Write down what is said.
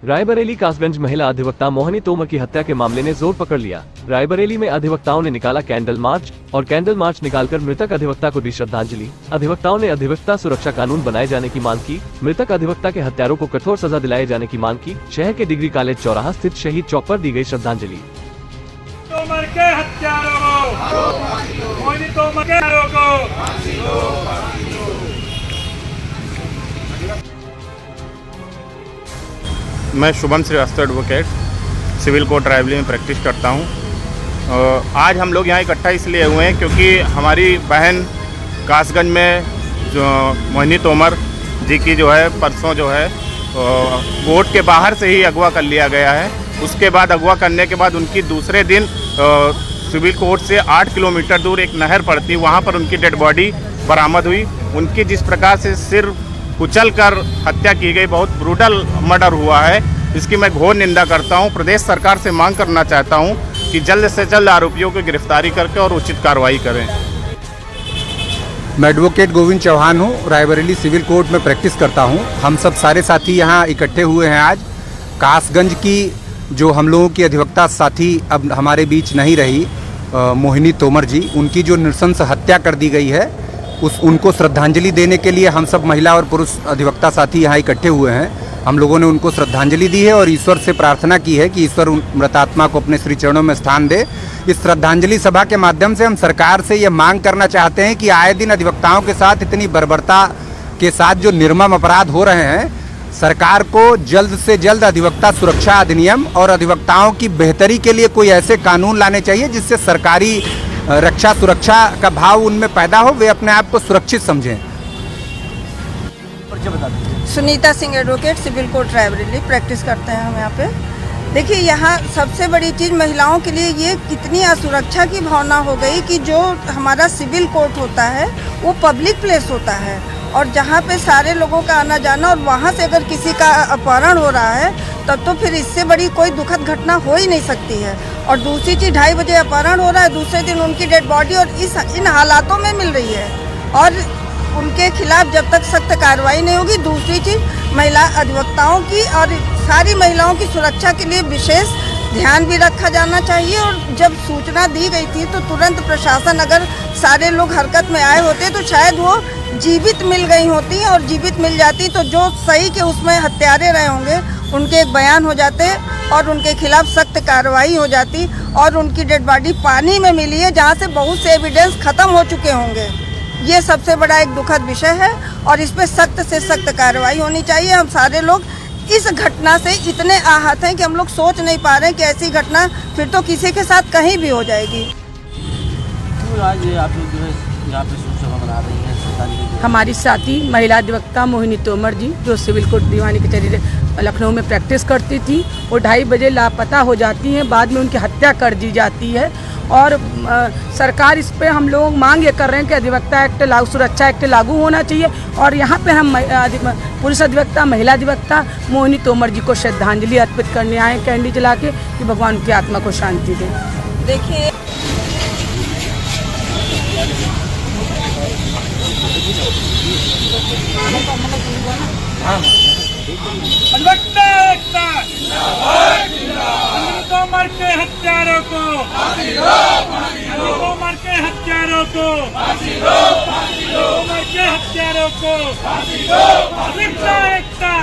रायबरेली कासगंज महिला अधिवक्ता मोहिनी तोमर की हत्या के मामले ने जोर पकड़ लिया। रायबरेली में अधिवक्ताओं ने निकाला कैंडल मार्च और कैंडल मार्च निकालकर मृतक अधिवक्ता को दी श्रद्धांजलि। अधिवक्ताओं ने अधिवक्ता सुरक्षा कानून बनाए जाने की मांग की। मृतक अधिवक्ता के हत्यारों को कठोर सजा दिलाए जाने की मांग की। शहर के डिग्री कॉलेज चौराहा स्थित शहीद चौक पर दी गई श्रद्धांजलि। तोमर के हत्यारों को, मोहिनी तोमर के हत्यारों को मैं Shubham Srivastava advocate civil court Raebareli में प्रैक्टिस करता हूँ। आज हम लोग यहाँ इकट्ठा इसलिए हुए हैं क्योंकि हमारी बहन कासगंज में जो मोहिनी तोमर जी की जो है परसों जो है कोर्ट के बाहर से ही अगवा कर लिया गया है। उसके बाद अगवा करने के बाद उनकी दूसरे दिन सिविल कोर्ट से 8 किलोमीटर दूर एक नहर पड़ती, वहाँ पर उनकी डेड बॉडी बरामद हुई। उनकी जिस प्रकार से सिर कुचल कर हत्या की गई, बहुत ब्रूटल मर्डर हुआ है। इसकी मैं घोर निंदा करता हूं। प्रदेश सरकार से मांग करना चाहता हूं कि जल्द से जल्द आरोपियों की गिरफ्तारी करके और उचित कार्रवाई करें। मैं एडवोकेट गोविंद चौहान हूं, रायबरेली सिविल कोर्ट में प्रैक्टिस करता हूं। हम सब सारे साथी यहां इकट्ठे हुए हैं आज। कासगंज की जो हम लोगों की अधिवक्ता साथी अब हमारे बीच नहीं रही, मोहिनी तोमर जी, उनकी जो नृशंस हत्या कर दी गई है, उनको श्रद्धांजलि देने के लिए हम सब महिला और पुरुष अधिवक्ता साथी यहाँ इकट्ठे हुए हैं। हम लोगों ने उनको श्रद्धांजलि दी है और ईश्वर से प्रार्थना की है कि ईश्वर मृतात्मा को अपने श्री चरणों में स्थान दे। इस श्रद्धांजलि सभा के माध्यम से हम सरकार से ये मांग करना चाहते हैं कि आए दिन अधिवक्ताओं के साथ इतनी बर्बरता के साथ जो निर्मम अपराध हो रहे हैं, सरकार को जल्द से जल्द अधिवक्ता सुरक्षा अधिनियम और अधिवक्ताओं की बेहतरी के लिए कोई ऐसे कानून लाने चाहिए जिससे सरकारी रक्षा सुरक्षा का भाव उनमें पैदा हो, वे अपने आप को सुरक्षित समझें। Sunita Singh advocate civil court Raebareli practice करते हैं हम यहाँ पे। देखिए, यहाँ सबसे बड़ी चीज़ महिलाओं के लिए ये कितनी असुरक्षा की भावना हो गई कि जो हमारा सिविल कोर्ट होता है वो पब्लिक प्लेस होता है और जहाँ पे सारे लोगों का आना जाना, और वहाँ से अगर किसी का अपहरण हो रहा है तब तो फिर इससे बड़ी कोई दुखद घटना हो ही नहीं सकती है। और दूसरी चीज़, 2:30 बजे अपहरण हो रहा है, दूसरे दिन उनकी डेड बॉडी और इन हालातों में मिल रही है और उनके खिलाफ जब तक सख्त कार्रवाई नहीं होगी। दूसरी चीज़, महिला अधिवक्ताओं की और सारी महिलाओं की सुरक्षा के लिए विशेष ध्यान भी रखा जाना चाहिए। और जब सूचना दी गई थी तो तुरंत प्रशासन, अगर सारे लोग हरकत में आए होते तो शायद वो जीवित मिल गई होती, और जीवित मिल जाती तो जो सही के उसमें हत्यारे रहे होंगे उनके एक बयान हो जाते और उनके खिलाफ सख्त कार्रवाई हो जाती। और उनकी डेड बॉडी पानी में मिली है जहाँ से बहुत से एविडेंस खत्म हो चुके होंगे। ये सबसे बड़ा एक दुखद विषय है और इस पर सख्त से सख्त कार्रवाई होनी चाहिए। हम सारे लोग इस घटना से इतने आहत हैं कि हम लोग सोच नहीं पा रहे हैं कि ऐसी घटना फिर तो किसी के साथ कहीं भी हो जाएगी। आज आप लोग जो है यहाँ पे शोक सभा मना रही हैं, हमारी साथी महिला अधिवक्ता मोहिनी तोमर जी, जो सिविल कोर्ट दीवानी कचहरी लखनऊ में प्रैक्टिस करती थी, वो 2:30 बजे लापता हो जाती हैं। बाद में उनकी हत्या कर दी जाती है और सरकार इस पे हम लोग मांग ये कर रहे हैं कि अधिवक्ता एक्ट लागू, सुरक्षा एक्ट लागू होना चाहिए। और यहाँ पे हम पुरुष अधिवक्ता, महिला अधिवक्ता मोहिनी तोमर जी को श्रद्धांजलि अर्पित करने आए कैंडी जला के कि भगवान की आत्मा को शांति दे। देखिए, तोमर के हत्यारों को, तोमर के हत्यारों को, तोमर के हत्यारों को, एकता, एकता,